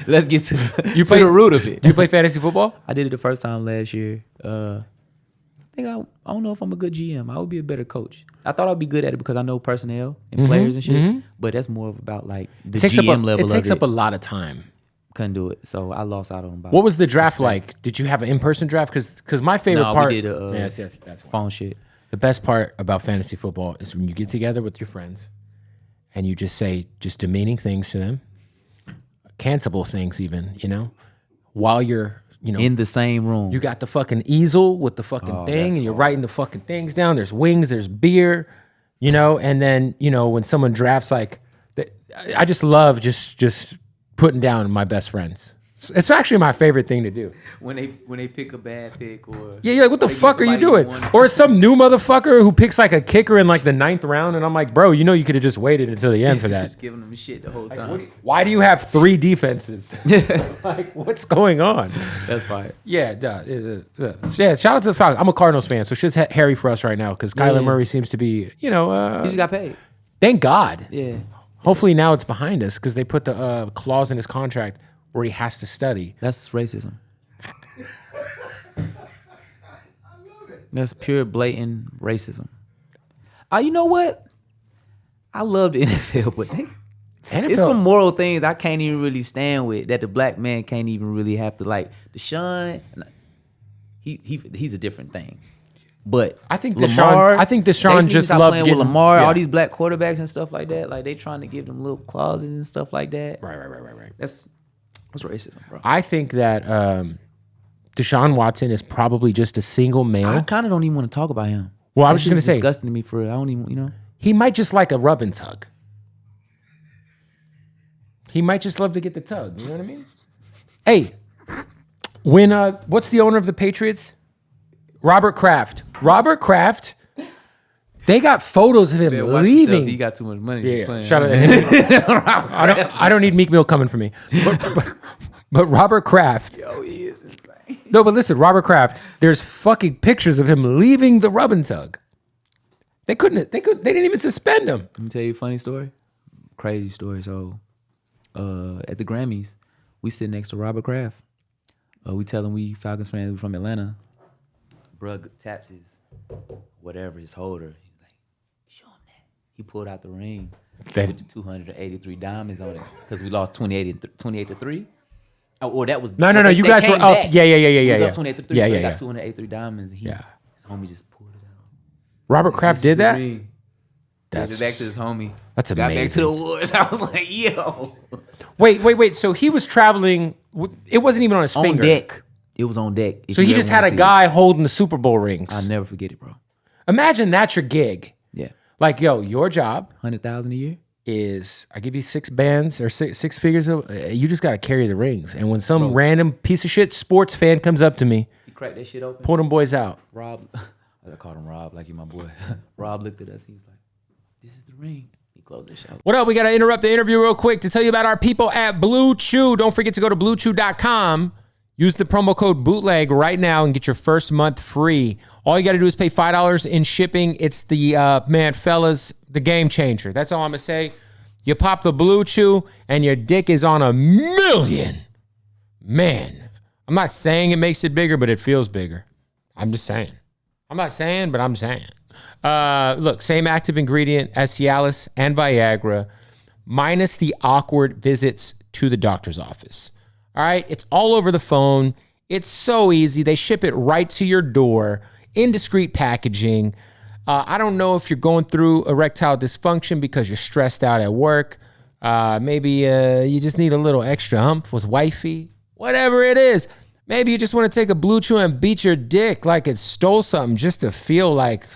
A: Let's get to the root of it.
B: Do you play fantasy football?
A: I did it the first time last year. I don't know if I'm a good GM. I would be a better coach. I thought I'd be good at it because I know personnel and players and shit. But that's more about like the GM level.
B: It takes up a lot of time.
A: Couldn't do it, so I lost out on about.
B: What was the draft like? Did you have an in-person draft? Because my favorite part.
A: We did
B: yes, that's
A: phone shit.
B: The best part about fantasy football is when you get together with your friends and you just say just demeaning things to them, cancelable things even, while you're,
A: in the same room.
B: You got the fucking easel with the fucking thing and you're writing the fucking things down. There's wings, there's beer, and then, when someone drafts like, I just love just putting down my best friends. It's actually my favorite thing to do.
A: When they pick a bad pick or
B: you're like, what the fuck are you doing? Or some new motherfucker who picks like a kicker in like the 9th round, and I'm like, bro, you could have just waited until the end for that.
A: Just giving them shit the whole time.
B: Why do you have 3 defenses? Like, what's going on?
A: That's fine.
B: Yeah, shout out to the Falcons. I'm a Cardinals fan, so shit's hairy for us right now because Kyler Murray seems to be,
A: he just got paid.
B: Thank God.
A: Yeah.
B: Hopefully now it's behind us because they put the clause in his contract where he has to study.
A: That's racism. That's pure blatant racism. You know what? I love the NFL, but it's some moral things I can't even really stand with that the black man can't even really have to like. Deshaun, he's a different thing. But
B: I think
A: Lamar,
B: Deshaun just loved
A: playing with Lamar. All these black quarterbacks and stuff like that. Like they trying to give them little clauses and stuff like that.
B: Right.
A: That's racism, bro.
B: I think that Deshaun Watson is probably just a single male.
A: I kind of don't even want to talk about him.
B: Well, I was just going to say,
A: disgusting to me for real. I don't even,
B: He might just like a rub and tug. He might just love to get the tug. You know what I mean? Hey, when what's the owner of the Patriots? Robert Kraft. They got photos of him leaving.
A: He got too much money.
B: Yeah. Shout out. I don't need Meek Mill coming for me. But Robert Kraft.
A: Yo, he is insane.
B: No, but listen, Robert Kraft. There's fucking pictures of him leaving the rub and tug. They didn't even suspend him.
A: Let me tell you a funny story. Crazy story. So, at the Grammys, we sit next to Robert Kraft. We tell him we Falcons fans, we from Atlanta. Bruh taps his holder. He's like, show him that. he pulled out the ring
B: That-
A: with the 283 diamonds on it because we lost 28 to 3. Oh, that was
B: No.
A: they
B: You guys were
A: came
B: up.
A: back.
B: Yeah.
A: It was
B: Yeah.
A: up 28 to 3.
B: Yeah,
A: so
B: yeah,
A: he
B: yeah.
A: got 283 diamonds. And his homie just pulled it out.
B: Robert Kraft did that.
A: That's back to his homie.
B: That's
A: Got back to
B: amazing.
A: the woods. I was like, yo.
B: Wait. So he was traveling. It wasn't even on his
A: On
B: finger.
A: deck. It was on deck. If
B: So
A: you
B: he
A: ever
B: just
A: wanna
B: had a
A: see
B: guy holding the Super Bowl
A: it.
B: rings.
A: I'll never forget it, bro.
B: Imagine that's your gig.
A: Yeah.
B: Like, yo, your job
A: 100,000 a year.
B: is I give you 6 bands or six figures. You just got to carry the rings. And when some random piece of shit sports fan comes up to me,
A: He cracked that shit open.
B: pull them boys out.
A: Rob, I called him Rob, like he my boy. Rob looked at us. He was like, "This is the ring." He closed that shit.
B: What up? We got to interrupt the interview real quick to tell you about our people at Blue Chew. Don't forget to go to bluechew.com. Use the promo code Bootleg right now and get your first month free. All you got to do is pay $5 in shipping. It's the, man, fellas, the game changer. That's all I'm going to say. You pop the Blue Chew and your dick is on 1,000,000. Man, I'm not saying it makes it bigger, but it feels bigger. I'm just saying. I'm not saying, but I'm saying. Look, same active ingredient as Cialis and Viagra, minus the awkward visits to the doctor's office. All right, it's all over the phone. It's so easy. They ship it right to your door in discreet packaging. I don't know if you're going through erectile dysfunction because you're stressed out at work. Maybe you just need a little extra hump with wifey. Whatever it is. Maybe you just want to take a Blue Chew and beat your dick like it stole something just to feel like,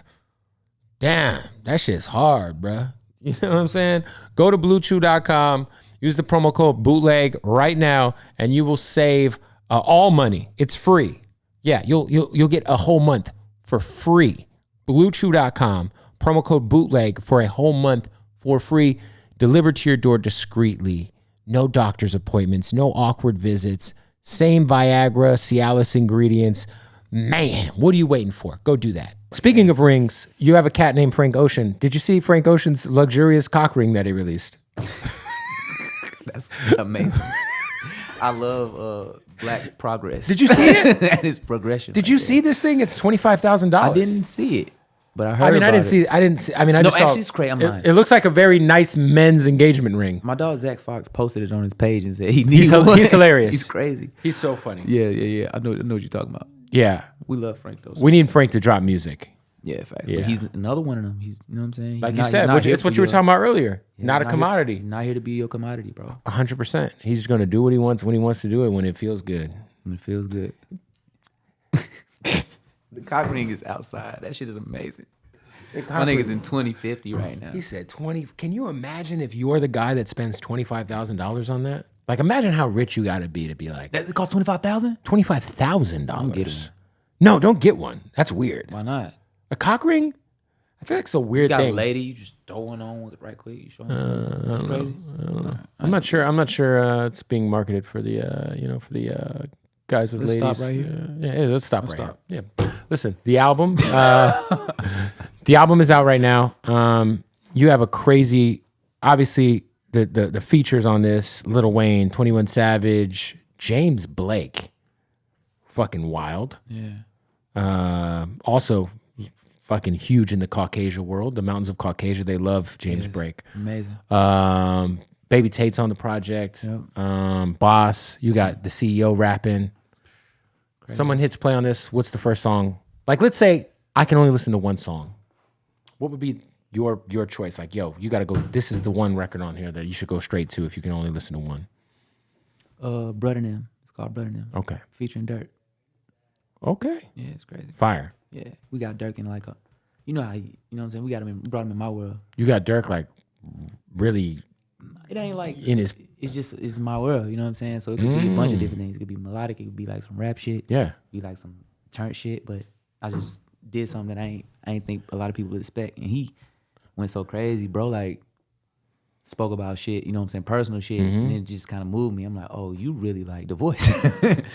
B: damn, that shit's hard, bruh. You know what I'm saying? Go to bluechew.com. Use the promo code Bootleg right now, and you will save all money. It's free. Yeah, you'll get a whole month for free. BlueChew.com, promo code Bootleg for a whole month for free, delivered to your door discreetly. No doctor's appointments, no awkward visits. Same Viagra, Cialis ingredients. Man, what are you waiting for? Go do that. Speaking of rings, you have a cat named Frank Ocean. Did you see Frank Ocean's luxurious cock ring that he released?
A: That's amazing. I love black progress.
B: Did you see it?
A: That is progression.
B: Did you see this thing? It's $25,000.
A: I didn't see it, but I heard.
B: I mean, I
A: about
B: didn't
A: it.
B: see. I didn't see. I mean, I
A: No,
B: just saw.
A: actually, it's crazy. I'm lying.
B: It looks like a very nice men's engagement ring.
A: My dog Zach Fox posted it on his page and said he needs one.
B: He's hilarious.
A: He's crazy.
B: He's so funny.
A: Yeah. I know what you're talking about.
B: Yeah,
A: We love Frank though.
B: we need Frank to drop music.
A: Yeah, facts.
B: Yeah.
A: But he's another one of them. He's, you know what I'm saying? He's
B: Like
A: not-
B: you said,
A: he's not here
B: it's
A: for
B: what you were
A: your-
B: talking about earlier.
A: Yeah,
B: Not a
A: he's
B: commodity.
A: He's not here to be your commodity, bro.
B: 100%. He's going to do what he wants when he wants to do it when it feels good.
A: And it feels good. The cock ring is outside. That shit is amazing. My nigga's in 2050 right now.
B: He said 20. Can you imagine if you're the guy that spends $25,000 on that? Like, imagine how rich you got to be like,
A: That it costs $25,000?
B: $25,000.
A: get one.
B: No, don't get one. That's weird.
A: Why not?
B: A cock ring? I feel like it's a
A: You
B: weird
A: got
B: thing.
A: a lady, you just throw one on with it right quick. You show them. It's crazy.
B: I'm not sure it's being marketed for the guys with
A: Let's
B: ladies.
A: stop right here.
B: Yeah, let's stop right here. Yeah. Listen, the album the album is out right now. You have a crazy, obviously the features on this, Lil Wayne, 21 Savage, James Blake. Fucking wild.
A: Yeah.
B: Also fucking huge in the Caucasia world. The mountains of Caucasia, they love James Blake.
A: Amazing.
B: Baby Tate's on the project.
A: Yep.
B: Boss, you got the CEO rapping.
A: Crazy.
B: Someone hits play on this. What's the first song? Like, let's say I can only listen to one song. What would be your choice? Like, yo, you got to go. This is the one record on here that you should go straight to if you can only listen to one.
A: Brother Nim. It's called Brother Nim.
B: Okay.
A: Featuring Durk.
B: Okay.
A: Yeah, it's crazy.
B: Fire.
A: Yeah, we got Durk in like a, you know how you know what I'm saying. We brought him in my world.
B: You got Durk like really.
A: It ain't like
B: In his-
A: it's my world. You know what I'm saying. So it could be a bunch of different things. It could be melodic. It could be like some rap shit.
B: Yeah.
A: Be like some turn shit. But I just did something that I ain't think a lot of people would expect. And he went so crazy, bro. Like spoke about shit. You know what I'm saying, personal shit. And it just kind of moved me. I'm like, oh, you really like the voice.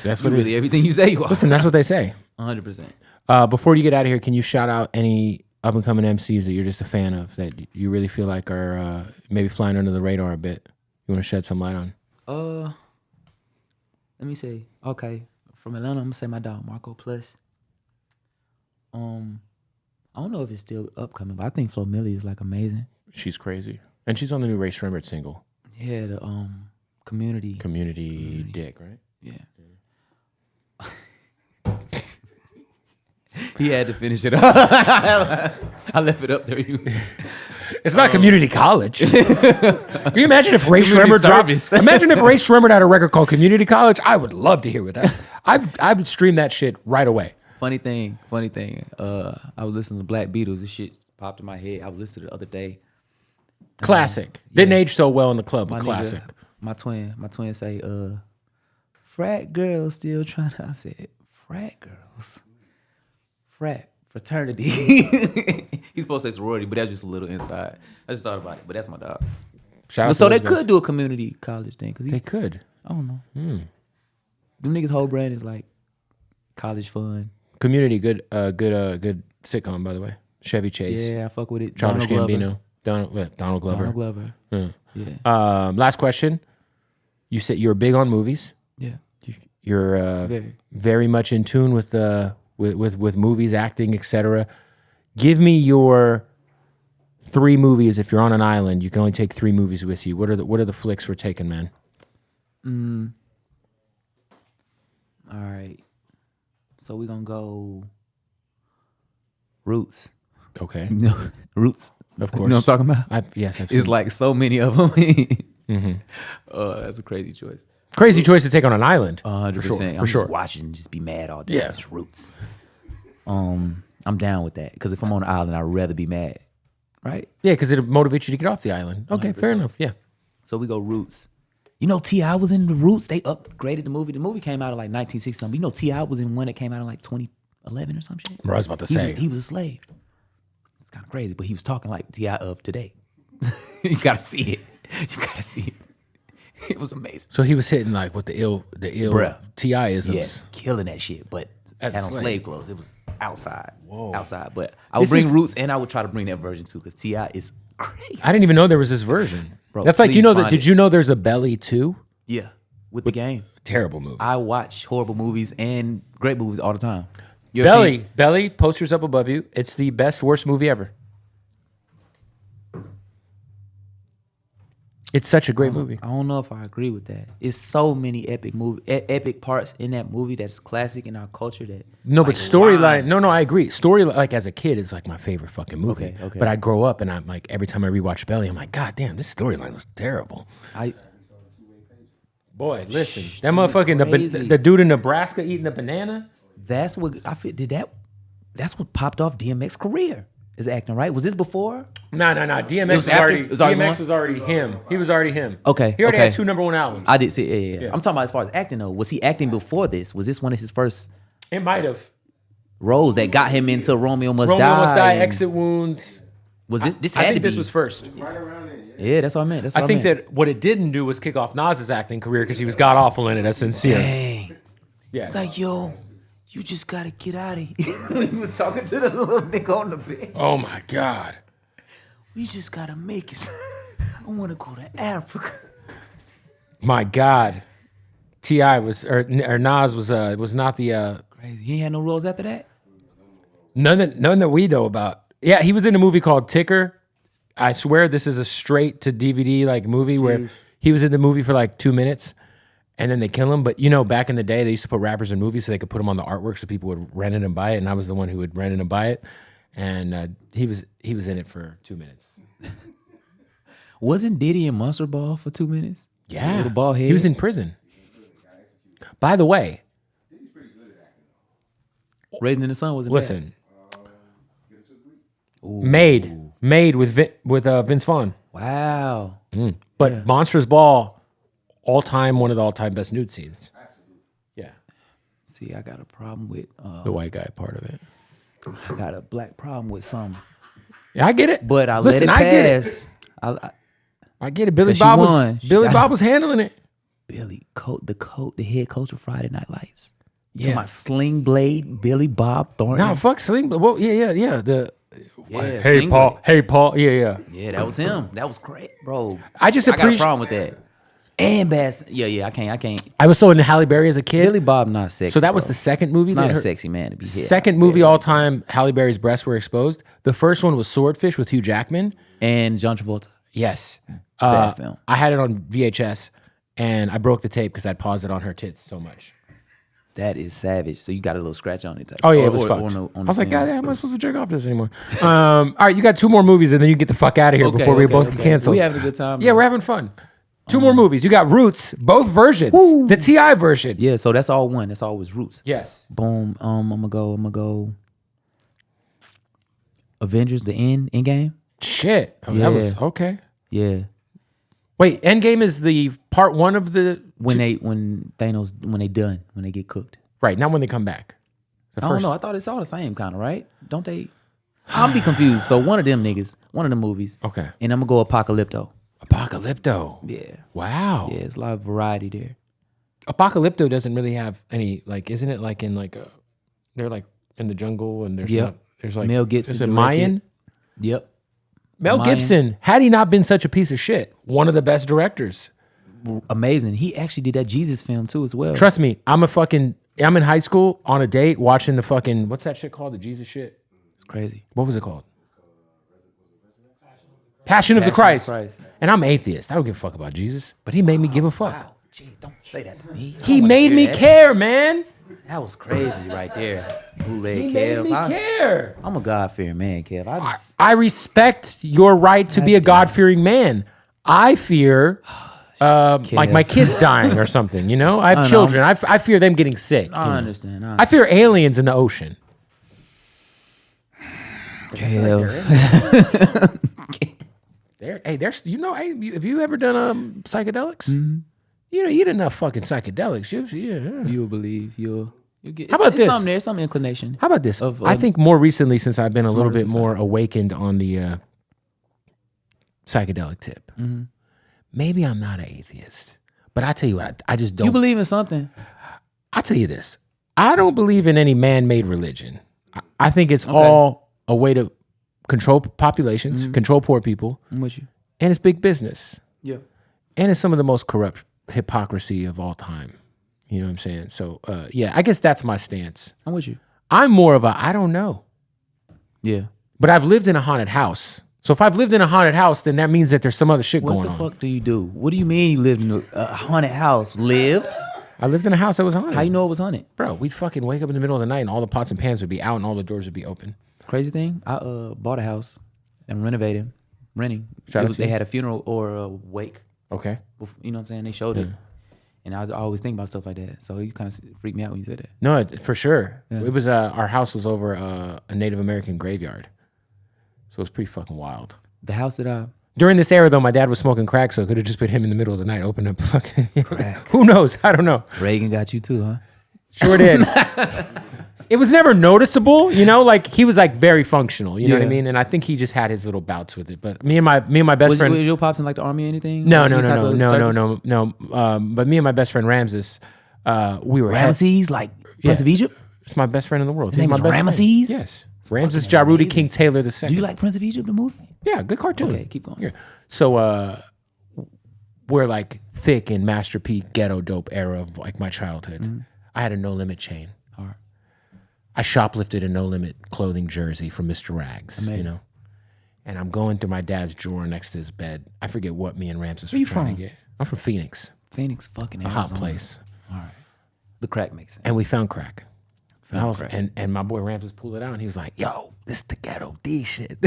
B: That's
A: you
B: what it
A: really everything you say you are.
B: Listen, that's what they say.
A: 100%.
B: Before you get out of here, can you shout out any up and coming MCs that you're just a fan of that you really feel like are maybe flying under the radar a bit? You want to shed some light on?
A: Let me say, okay, from Atlanta, I'm gonna say my dog Marco Plus. I don't know if it's still upcoming, but I think Flo Milli is like amazing.
B: She's crazy. And she's on the new Ray Shremmerd single.
A: Yeah, the Community.
B: Community Dick, right?
A: Yeah. He had to finish it up. I left it up there.
B: It's not community college. Can you imagine if Ray Shremmerd Imagine if Ray Shremmerd had a record called Community College? I would love to hear with that. I would stream that shit right away.
A: Funny thing. I was listening to Black Beatles. This shit popped in my head. I was listening the other day.
B: Classic. Didn't age so well in the club, but classic.
A: My twin say, frat girls still trying to. I said, frat girls? Fraternity. He's supposed to say sorority, but that's just a little inside. I just thought about it, but that's my dog. So they could do a community college thing.
B: They could.
A: I don't know. Them niggas' whole brand is like college fun.
B: Community, good sitcom, by the way. Chevy Chase.
A: Yeah, I fuck with it.
B: Childish Gambino. Donald Glover.
A: Donald Glover.
B: Yeah. Last question. You said you're big on movies.
A: Yeah.
B: You're very much in tune with movies, acting, etc. Give me your 3 movies. If you're on an island, you can only take 3 movies with you. What are the flicks we're taking, man?
A: All right. So we're gonna go Roots.
B: Okay.
A: No, Roots.
B: Of course.
A: You know what I'm talking about?
B: Yes, I've
A: it's
B: seen
A: like so many of them. That's a crazy choice.
B: Crazy choice to take on an island.
A: 100%.
B: For sure.
A: Just watching and just be mad all day.
B: Yeah.
A: It's Roots. I'm down with that because if I'm on an island, I'd rather be mad, right?
B: Yeah, because it motivates you to get off the island. Okay, 100%. Fair enough. Yeah.
A: So we go Roots. You know, T.I. was in the Roots. They upgraded the movie. The movie came out in like 1960 something. You know, T.I. was in one that came out in like 2011 or some shit.
B: Bro, I was about to say.
A: He was a slave. It's kind of crazy, but he was talking like T.I. of today. You gotta see it. You gotta see it. It was amazing.
B: So he was hitting like with the ill T.I.isms.
A: Yes, killing that shit. But
B: as
A: had
B: a
A: on slave clothes. It was outside.
B: Whoa.
A: Outside. But I would bring Roots and I would try to bring that version too because T.I. is crazy.
B: I didn't even know there was this version.
A: Bro,
B: that's like, did you know there's a Belly too?
A: Yeah, with the game.
B: Terrible movie.
A: I watch horrible movies and great movies all the time.
B: Belly, posters up above you. It's the best, worst movie ever. It's such a great movie.
A: I don't know if I agree with that. It's so many epic parts in that movie that's classic in our culture. That
B: but storyline. No, I agree. Story like as a kid is like my favorite fucking movie.
A: Okay.
B: But I grow up and I'm like every time I rewatch Belly, I'm like, God damn, this storyline was terrible. Boy, listen, that motherfucking the dude in Nebraska eating the banana.
A: That's what I feel. That's what popped off DMX's career. Is acting, right? Was this before?
B: No. DMX was already him. He was already him.
A: Okay.
B: He already had 2 number 1 albums.
A: I did see. Yeah. I'm talking about as far as acting though. Was he acting before this? Was this one of his first?
B: It might have.
A: Roles that got him into Romeo Must Die.
B: Romeo Must Die, Exit Wounds.
A: Was this?
B: I think this was first.
A: Right around there. Yeah, that's what I meant.
B: I think that what it didn't do was kick off Nas's acting career because he was god awful in it as Sincere.
A: Dang.
B: Yeah.
A: It's like, yo, you just gotta get out of here. He was talking to the little nigga on the bench.
B: Oh my God.
A: We just gotta make it. I wanna go to Africa.
B: My God. T.I. was or Nas was not the
A: crazy. He had no roles after that?
B: None that we know about. Yeah, he was in a movie called Ticker. I swear this is a straight to DVD like movie where he was in the movie for like 2 minutes. And then they kill him. But, back in the day, they used to put rappers in movies so they could put them on the artwork so people would rent it and buy it. And I was the one who would rent it and buy it. And he was in it for 2 minutes.
A: Wasn't Diddy in Monster Ball for 2 minutes?
B: Yeah.
A: Little bald head.
B: He was in prison. By the way.
C: Diddy's pretty good at acting.
A: Raising in the Sun wasn't
B: bad. Made with Vince Vaughn.
A: Wow.
B: But Monsters Ball... one of the all-time best nude scenes.
C: Absolutely.
B: Yeah.
A: See, I got a problem with
B: the white guy part of it.
A: I got a black problem with some.
B: Yeah, I get it.
A: But I let it pass.
B: I get it. Billy Bob was handling it.
A: Billy, the head coach of Friday Night Lights. You talking about Sling Blade, Billy Bob Thornton?
B: No, fuck Sling Blade. Well, yeah. Hey,
A: Paul.
B: Hey, Paul. Yeah.
A: Yeah, that was him. That was great, bro.
B: I
A: got a problem with that. And Bass. Yeah. I can't.
B: I was so into Halle Berry as a kid.
A: Billy Bob not sexy.
B: So that was
A: bro.
B: the second movie.
A: He's not
B: that
A: a
B: her-
A: sexy man to be hit.
B: Second movie all time. Halle Berry's breasts were exposed. The first one was Swordfish with Hugh Jackman.
A: And John Travolta.
B: Yes.
A: Bad film.
B: I had it on VHS, and I broke the tape because I'd paused it on her tits so much.
A: That is savage. So you got a little scratch on it.
B: Oh yeah, it was fucked. I was like, God, how am I supposed to jerk off this anymore? All right, you got 2 more movies, and then you get the fuck out of here before we both get canceled.
A: We having a good time.
B: Yeah, we're having fun. 2 more movies. You got Roots, both versions. The T.I. version.
A: Yeah, so that's all one. That's always Roots.
B: Yes.
A: Boom. I'm gonna go. Avengers: The End Game.
B: Shit. Oh, that was okay.
A: Yeah.
B: Wait, Endgame is the part 1 of the
A: When Thanos when they get cooked.
B: right, not when they come back. The
A: I don't know. I thought it's all the same kind of, right? Don't they? I'm be confused. So one of them movies.
B: Okay.
A: And I'm gonna go Apocalypto.
B: Apocalypto.
A: Yeah.
B: Wow.
A: Yeah, it's a lot of variety there.
B: Apocalypto doesn't really have any isn't it like in they're like in the jungle and there's like
A: Mel Gibson
B: is it
A: directed.
B: Mayan?
A: Yep.
B: Mel
A: Mayan.
B: Gibson, had he not been such a piece of shit, one of the best directors.
A: Amazing. He actually did that Jesus film too as well.
B: Trust me, I'm in high school on a date watching the fucking what's that shit called? The Jesus shit?
A: It's crazy.
B: What was it called? Passion of the Christ. And I'm atheist. I don't give a fuck about Jesus, but he made me give a fuck.
A: Wow. Gee, don't say that to me.
B: He made me care, man.
A: That was crazy right there. Bootleg
B: He
A: Kev.
B: made me care.
A: I'm a God-fearing man, Kev.
B: I respect your right to be a God-fearing man. I fear, like my kids dying or something. You know, I have children. I fear them getting sick.
A: I understand.
B: I fear aliens in the ocean.
A: Kev.
B: There's have you ever done psychedelics? Mm-hmm. You did enough fucking psychedelics.
A: You'll believe. You'll get.
B: How about this?
A: Something there, some inclination.
B: How about this? I think more recently, since I've been a little bit more awakened on the psychedelic tip, maybe I'm not an atheist. But I tell you what, I just don't.
A: You believe in something?
B: I tell you this, I don't believe in any man-made religion. I think it's all a way to control populations, control poor people.
A: I'm with you.
B: And it's big business.
A: Yeah.
B: And it's some of the most corrupt hypocrisy of all time. You know what I'm saying? So, yeah, I guess that's my stance.
A: I'm with you.
B: I'm more of a, I don't know.
A: Yeah.
B: But I've lived in a haunted house. So if I've lived in a haunted house, then that means that there's some other shit going on.
A: What the fuck do you do? What do you mean you lived in a haunted house? Lived?
B: I lived in a house that was haunted.
A: How you know it was haunted?
B: Bro, we'd fucking wake up in the middle of the night and all the pots and pans would be out and all the doors would be open.
A: Crazy thing, I bought a house and renting. They had a funeral or a wake.
B: Okay.
A: You know what I'm saying? They showed it. And I always think about stuff like that. So you kind of freaked me out when you said that.
B: No, for sure.
A: Yeah.
B: It was our house was over a Native American graveyard. So it was pretty fucking wild.
A: The house that
B: During this era, though, my dad was smoking crack, so it could have just put him in the middle of the night, open up fucking
A: Crack.
B: Who knows? I don't know.
A: Reagan got you too, huh?
B: Sure did. It was never noticeable, you know. Like he was like very functional, you know what I mean. And I think he just had his little bouts with it. But me and my best friend.
A: Was your pops in like the army or anything?
B: No. But me and my best friend Ramses, we were
A: Ramesses, like Prince of Egypt.
B: It's my best friend in the world.
A: His name
B: my
A: is
B: best friend.
A: Ramesses?
B: Yes, Ramses J.I.D. King Taylor II.
A: Do you like Prince of Egypt, the movie?
B: Yeah, good cartoon.
A: Okay, keep going.
B: Yeah. So we're like thick in Master P ghetto dope era of like my childhood. I had a No Limit chain.
A: Hard.
B: I shoplifted a No Limit clothing jersey from Mr. Rags.
A: Amazing.
B: You know, and I'm going through my dad's drawer next to his bed. I forget what me and Ramses were
A: you
B: trying
A: from?
B: to get. I'm from Phoenix,
A: Phoenix, fucking
B: a
A: Arizona.
B: hot place,
A: All right. The crack makes sense.
B: and we found crack.
A: Crack.
B: And my boy Ramses pulled it out, and he was like, "Yo, this is the ghetto D shit."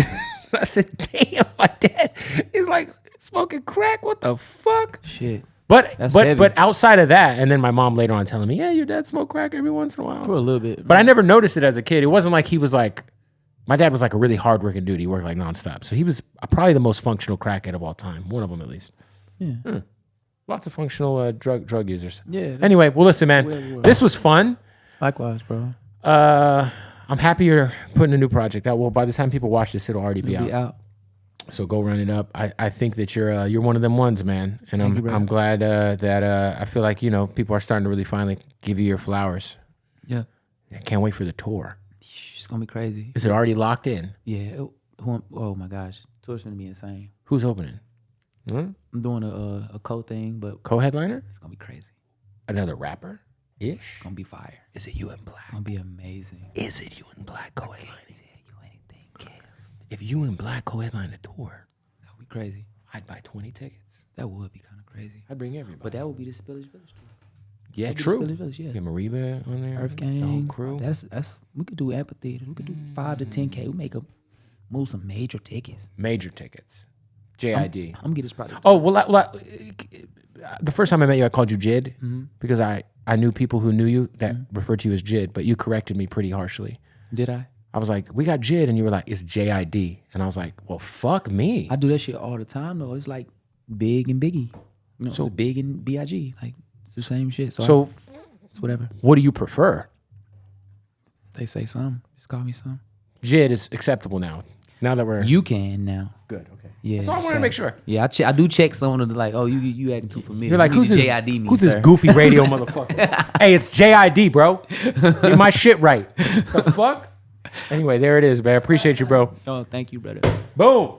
B: I said, "Damn, my dad." He's like, "Smoking crack? What the fuck?"
A: Shit.
B: But
A: That's heavy.
B: but outside of that, and then my mom later on telling me, "Yeah, your dad smoked crack every once in a while."
A: For a little bit.
B: But I never noticed it as a kid. It wasn't like he was like, my dad was like a really hardworking dude. He worked like nonstop. So he was probably the most functional crackhead of all time. One of them at least.
A: Yeah.
B: Lots of functional drug users.
A: Yeah. that's-
B: Anyway, well, listen, man,
A: where we were.
B: this was fun.
A: Likewise, bro.
B: I'm happy you're putting a new project out. Well, by the time people watch this, it'll already be
A: Be out.
B: So go run it up. I think that you're one of them ones, man. And
A: Thank you, brother.
B: I'm glad that I feel like, you know, people are starting to really finally give you your flowers.
A: Yeah.
B: I can't wait for the tour.
A: It's gonna be crazy.
B: Is it already locked in?
A: Yeah. Oh my gosh. Tour's gonna be insane.
B: Who's opening?
A: I'm doing a co-thing, but
B: Co-headliner?
A: it's gonna be crazy.
B: Another rapper? Ish?
A: It's gonna be fire.
B: Is it you in black?
A: It's gonna be amazing.
B: Is it you in black co-headlining?
A: You anything, kid?
B: If you in black co-headline a tour,
A: That would be crazy.
B: I'd buy 20 tickets.
A: That would be kind of crazy.
B: I'd bring everybody.
A: But that would be the Spillage Village tour.
B: yeah,
A: That'd be
B: true.
A: the Spillage Village, yeah.
B: Get Mariba on there.
A: Earth
B: The whole
A: Gang.
B: crew.
A: That's we could do amphitheater. We could do 5 to 10K. We move some major tickets.
B: Major tickets. JID.
A: I'm gonna get this project.
B: Oh, well, the first time I met you, I called you JID because I knew people who knew you that referred to you as JID, but you corrected me pretty harshly.
A: Did I?
B: I was like, we got JID, and you were like, it's JID. And I was like, well, fuck me.
A: I do that shit all the time though. It's like Big and Biggie. You know,
B: So-
A: Big and B.I.G. Like it's the same shit.
B: So
A: it's whatever.
B: what do you prefer?
A: They say something. Just call me something.
B: JID is acceptable now. Now that we're...
A: You can now.
B: Good, okay.
A: Yeah.
B: That's all I wanted to make
A: facts.
B: sure.
A: Yeah, I do check some of the like, oh, you acting too familiar.
B: You're like,
A: You
B: who's
A: need
B: this,
A: to JID me,
B: who's this
A: sir.
B: goofy radio motherfucker? Hey, it's JID, bro. Get my shit right. The fuck? Anyway, there it is, man. Appreciate you, bro.
A: Oh, thank you, brother.
B: Boom.